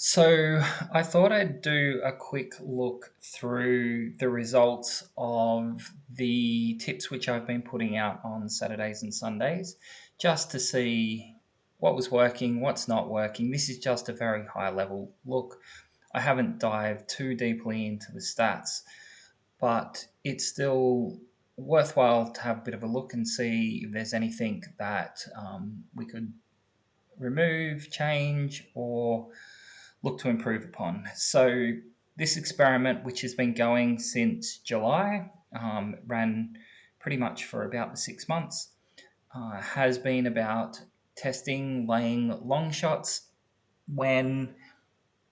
So I thought I'd do a quick look through the results of the tips which I've been putting out on Saturdays and Sundays, just to see what was working, what's not working. This is just a very high level look. I haven't dived too deeply into the stats, but it's still worthwhile to have a bit of a look and see if there's anything that we could remove, change, or look to improve upon. So this experiment, which has been going since July, ran pretty much for about the 6 months, has been about testing laying long shots when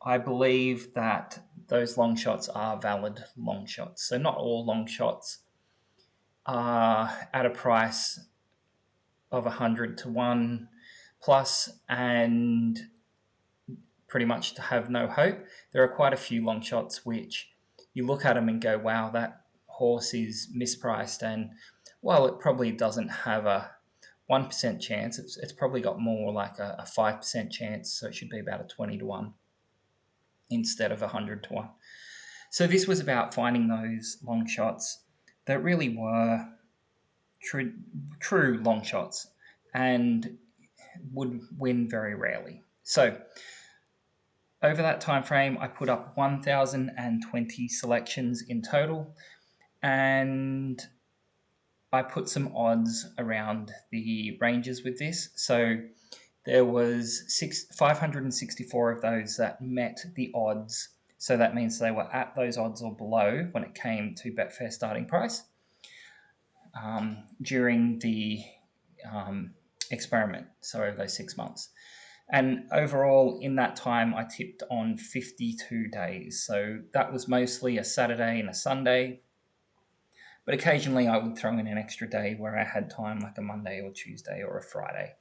I believe that those long shots are valid long shots. So not all long shots are at a price of 100 to 1 plus and pretty much to have no hope. There are quite a few long shots which you look at them and go, wow, that horse is mispriced. And while it probably doesn't have a 1% chance, it's probably got more like a 5% chance. So it should be about a 20 to 1 instead of 100 to 1. So this was about finding those long shots that really were true long shots and would win very rarely. So over that time frame, I put up 1,020 selections in total, and I put some odds around the ranges with this. So there was 564 of those that met the odds. So that means they were at those odds or below when it came to Betfair Starting Price during the experiment, so over those 6 months. And overall, in that time, I tipped on 52 days. So that was mostly a Saturday and a Sunday. But occasionally I would throw in an extra day where I had time, like a Monday or Tuesday or a Friday.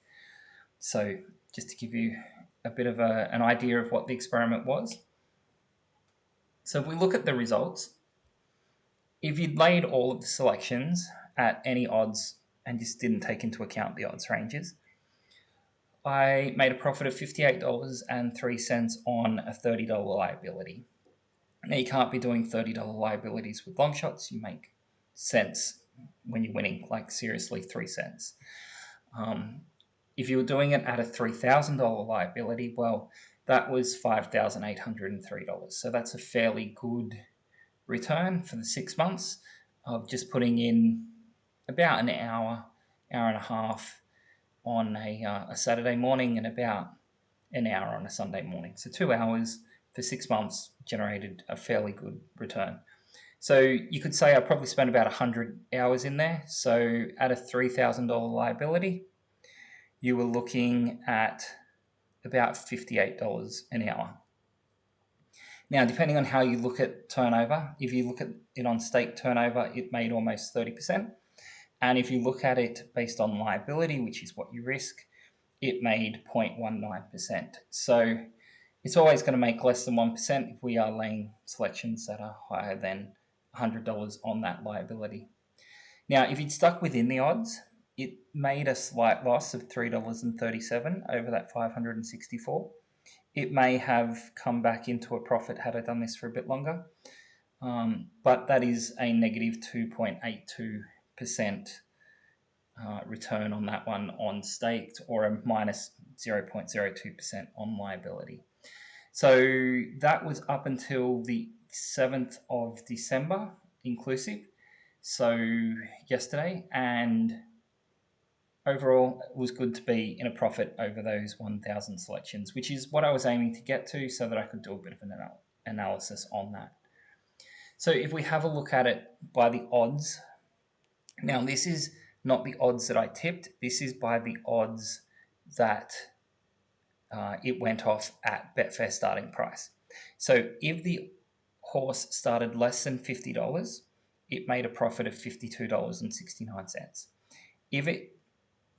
So just to give you a bit of an idea of what the experiment was. So if we look at the results, if you'd laid all of the selections at any odds and just didn't take into account the odds ranges, I made a profit of $58.03 on a $30 liability. Now, you can't be doing $30 liabilities with long shots. You make cents when you're winning, like seriously 3 cents. If you were doing it at a $3,000 liability, well, that was $5,803. So that's a fairly good return for the 6 months of just putting in about an hour, hour and a half on a Saturday morning and about an hour on a Sunday morning. So 2 hours for 6 months generated a fairly good return. So you could say I probably spent about 100 hours in there. So at a $3,000 liability, you were looking at about $58 an hour. Now, depending on how you look at turnover, if you look at it on stake turnover, it made almost 30%. And if you look at it based on liability, which is what you risk, it made 0.19%. So it's always going to make less than 1% if we are laying selections that are higher than $100 on that liability. Now, if you'd stuck within the odds, it made a slight loss of $3.37 over that 564. It may have come back into a profit had I done this for a bit longer, but that is a negative 2.82% return on that one on staked, or a minus 0.02% on liability. So that was up until the 7th of December inclusive, so yesterday, and overall it was good to be in a profit over those 1,000 selections, which is what I was aiming to get to so that I could do a bit of an analysis on that. So if we have a look at it by the odds, now this is not the odds that I tipped, this is by the odds that it went off at Betfair Starting Price. So if the horse started less than $50, it made a profit of $52.69. If it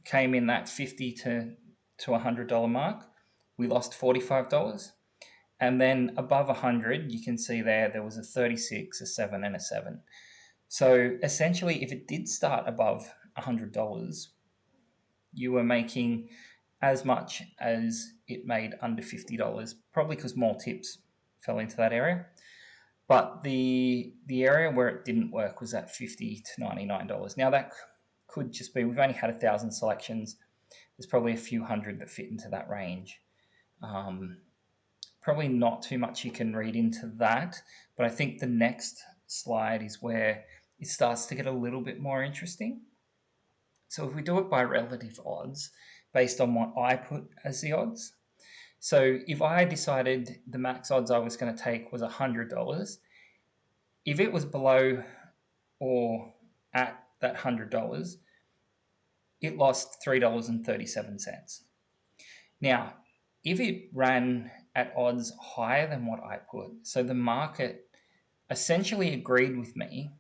came in that $50 to $100 mark, we lost $45. And then above 100, you can see there was a 36, a 7, and a 7. So essentially, if it did start above $100, you were making as much as it made under $50, probably because more tips fell into that area. But the area where it didn't work was at $50 to $99. Now that could just be, we've only had 1,000 selections. There's probably a few hundred that fit into that range. Probably not too much you can read into that, but I think the next slide is where it starts to get a little bit more interesting. So if we do it by relative odds, based on what I put as the odds, so if I decided the max odds I was going to take was $100, if it was below or at that $100, it lost $3.37. Now, if it ran at odds higher than what I put, so the market essentially agreed with me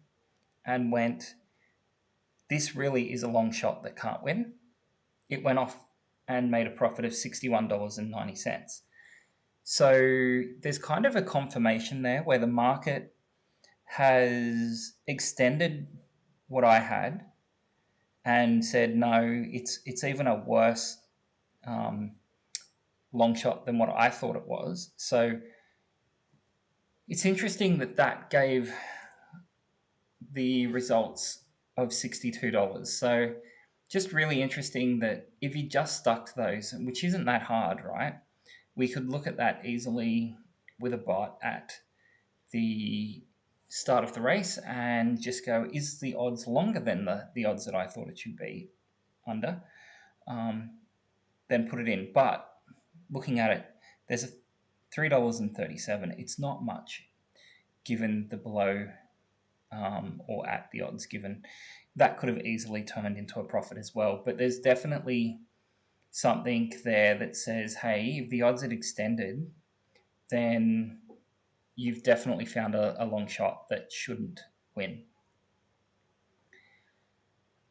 and went, this really is a long shot that can't win, it went off and made a profit of $61.90. So there's kind of a confirmation there where the market has extended what I had and said, no, it's even a worse long shot than what I thought it was. So it's interesting that gave the results of $62. So just really interesting that if you just stuck to those, which isn't that hard, right? We could look at that easily with a bot at the start of the race and just go, is the odds longer than the odds that I thought it should be under? Then put it in. But looking at it, there's a $3.37. It's not much given the below or at the odds given. That could have easily turned into a profit as well. But there's definitely something there that says, hey, if the odds had extended, then you've definitely found a long shot that shouldn't win.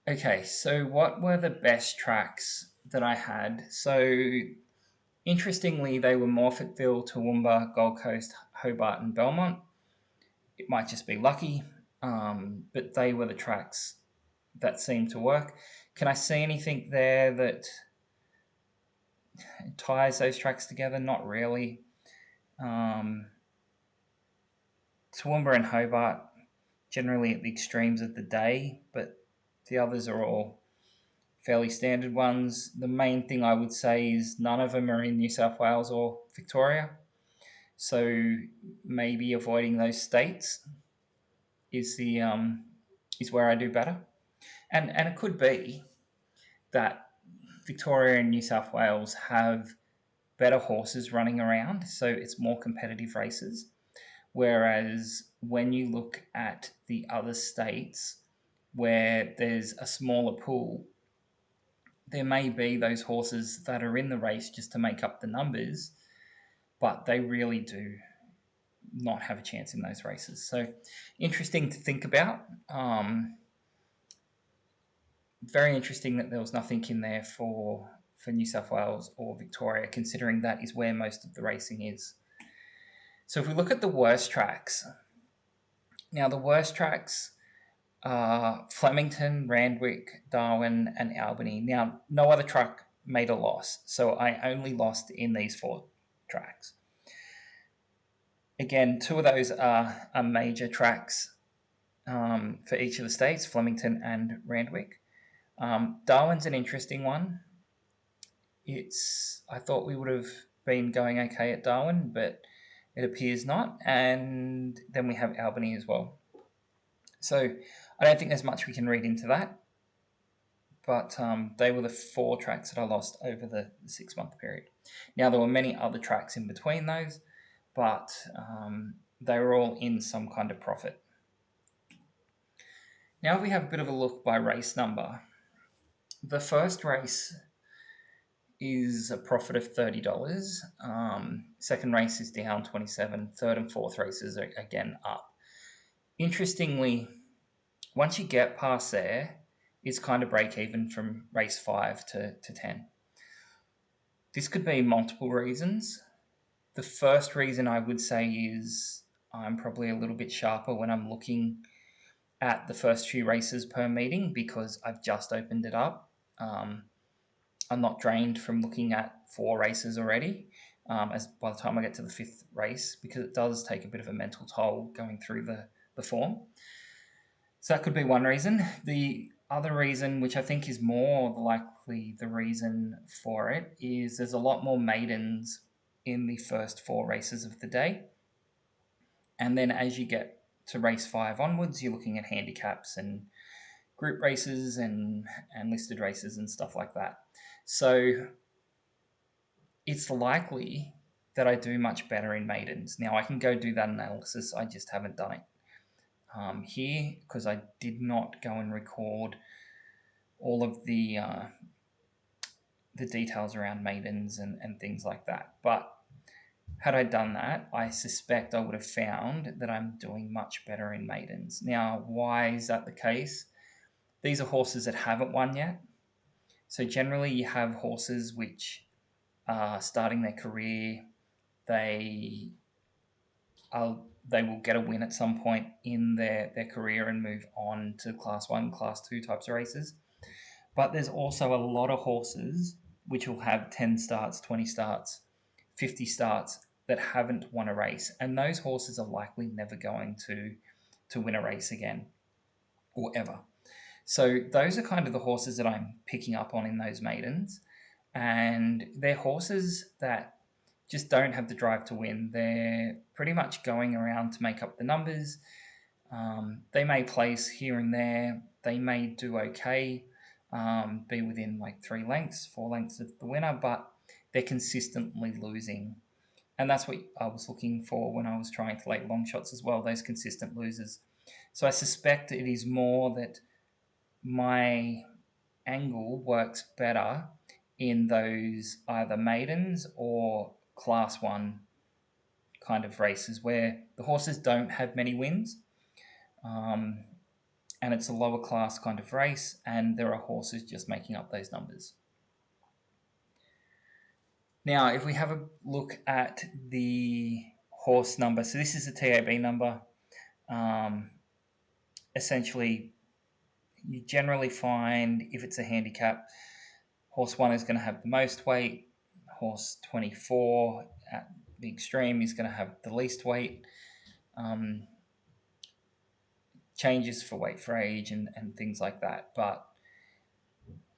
Okay, so what were the best tracks that I had? So interestingly, they were Morphettville, Toowoomba, Gold Coast, Hobart, and Belmont. It might just be lucky, but they were the tracks that seemed to work. Can I see anything there that ties those tracks together? Not really. Toowoomba and Hobart, generally at the extremes of the day, but the others are all fairly standard ones. The main thing I would say is none of them are in New South Wales or Victoria. So maybe avoiding those states is the is where I do better. And it could be that Victoria and New South Wales have better horses running around, so it's more competitive races. Whereas when you look at the other states where there's a smaller pool, there may be those horses that are in the race just to make up the numbers, but they really do not have a chance in those races. So interesting to think about. Very interesting that there was nothing in there for New South Wales or Victoria, considering that is where most of the racing is. So if we look at the worst tracks, now the worst tracks are Flemington, Randwick, Darwin, and Albany. Now, no other track made a loss, so I only lost in these 4 tracks. Again, 2 of those are major tracks for each of the states, Flemington and Randwick. Darwin's an interesting one. I thought we would have been going okay at Darwin, but it appears not. And then we have Albany as well. So I don't think there's much we can read into that. But they were the 4 tracks that I lost over the 6-month period. Now, there were many other tracks in between those, but they were all in some kind of profit. Now, if we have a bit of a look by race number, the first race is a profit of $30. Second race is down 27. Third and fourth races are again up. Interestingly, once you get past there, it's kind of break even from race 5 to 10. This could be multiple reasons. The first reason I would say is I'm probably a little bit sharper when I'm looking at the first few races per meeting because I've just opened it up. I'm not drained from looking at 4 races already, as by the time I get to the 5th race, because it does take a bit of a mental toll going through the form. So that could be one reason. The other reason, which I think is more likely the reason for it, is there's a lot more maidens in the first 4 races of the day. And then as you get to race 5 onwards, you're looking at handicaps and group races and listed races and stuff like that. So it's likely that I do much better in maidens. Now I can go do that analysis, I just haven't done it here because I did not go and record all of the details around maidens and things like that. But had I done that, I suspect I would have found that I'm doing much better in maidens. Now, why is that the case? These are horses that haven't won yet. So generally you have horses which are starting their career, they will get a win at some point in their career and move on to Class 1, Class 2 types of races. But there's also a lot of horses which will have 10 starts, 20 starts, 50 starts that haven't won a race. And those horses are likely never going to win a race again or ever. So those are kind of the horses that I'm picking up on in those maidens. And they're horses that just don't have the drive to win. They're pretty much going around to make up the numbers. They may place here and there. They may do okay, be within like 3 lengths, 4 lengths of the winner, but they're consistently losing. And that's what I was looking for when I was trying to lay long shots as well, those consistent losers. So I suspect it is more that my angle works better in those either maidens or Class 1 kind of races where the horses don't have many wins, and it's a lower class kind of race, and there are horses just making up those numbers. Now, if we have a look at the horse number, so this is the TAB number. Essentially, you generally find if it's a handicap, horse 1 is going to have the most weight, horse 24 at the extreme is going to have the least weight. Changes for weight for age and things like that. But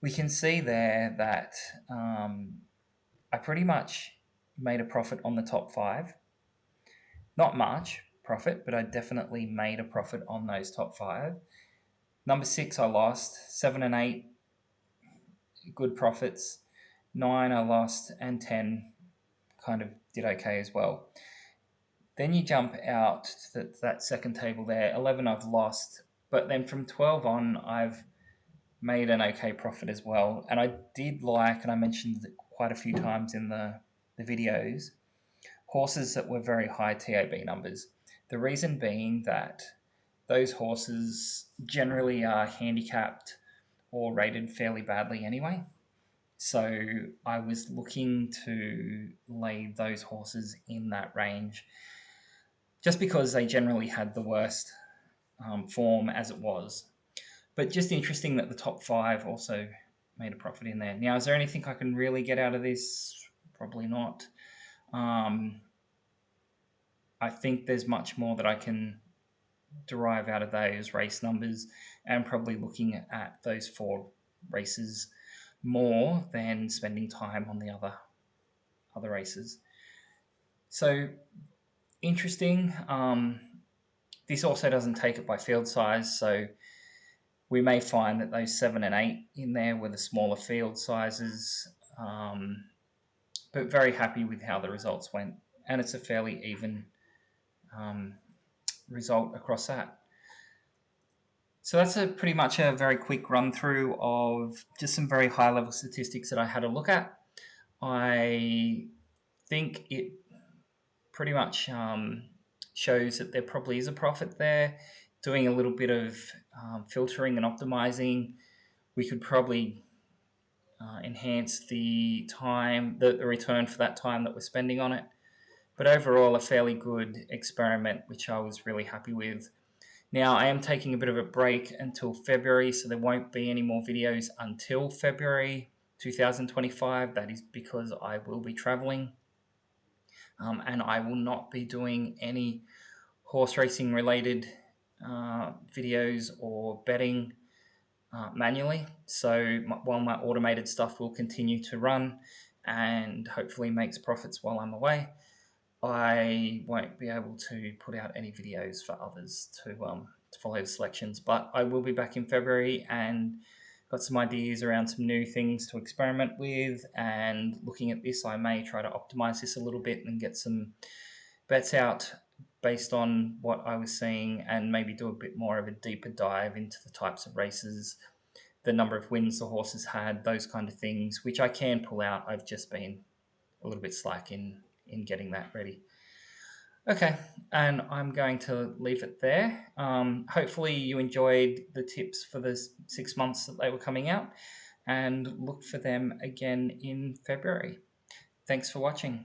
we can see there that I pretty much made a profit on the top 5. Not much profit, but I definitely made a profit on those top 5. Number 6 I lost, 7 and 8 good profits, 9 I lost, and 10 kind of did okay as well. Then you jump out to that second table there, 11 I've lost, but then from 12 on I've made an okay profit as well. And I did like, and I mentioned it quite a few times in the videos, horses that were very high TAB numbers. The reason being that those horses generally are handicapped or rated fairly badly anyway. So I was looking to lay those horses in that range just because they generally had the worst form as it was. But just interesting that the top 5 also made a profit in there. Now, is there anything I can really get out of this? Probably not. I think there's much more that I can derive out of those race numbers and probably looking at those 4 races more than spending time on the other races. So interesting. This also doesn't take it by field size, so we may find that those 7 and 8 in there were the smaller field sizes, but very happy with how the results went, and it's a fairly even result across that. So that's pretty much a very quick run through of just some very high level statistics that I had a look at. I think it pretty much shows that there probably is a profit there. Doing a little bit of filtering and optimizing, we could probably enhance the time, the return for that time that we're spending on it. But overall, a fairly good experiment, which I was really happy with. Now, I am taking a bit of a break until February, so there won't be any more videos until February 2025. That is because I will be traveling, and I will not be doing any horse racing related videos or betting manually. So while my automated stuff will continue to run and hopefully makes profits while I'm away, I won't be able to put out any videos for others to follow the selections. But I will be back in February and got some ideas around some new things to experiment with. And looking at this, I may try to optimize this a little bit and get some bets out based on what I was seeing, and maybe do a bit more of a deeper dive into the types of races, the number of wins the horses had, those kind of things, which I can pull out. I've just been a little bit slack in getting that ready. Okay, and I'm going to leave it there. Hopefully you enjoyed the tips for the 6 months that they were coming out, and look for them again in February. Thanks for watching.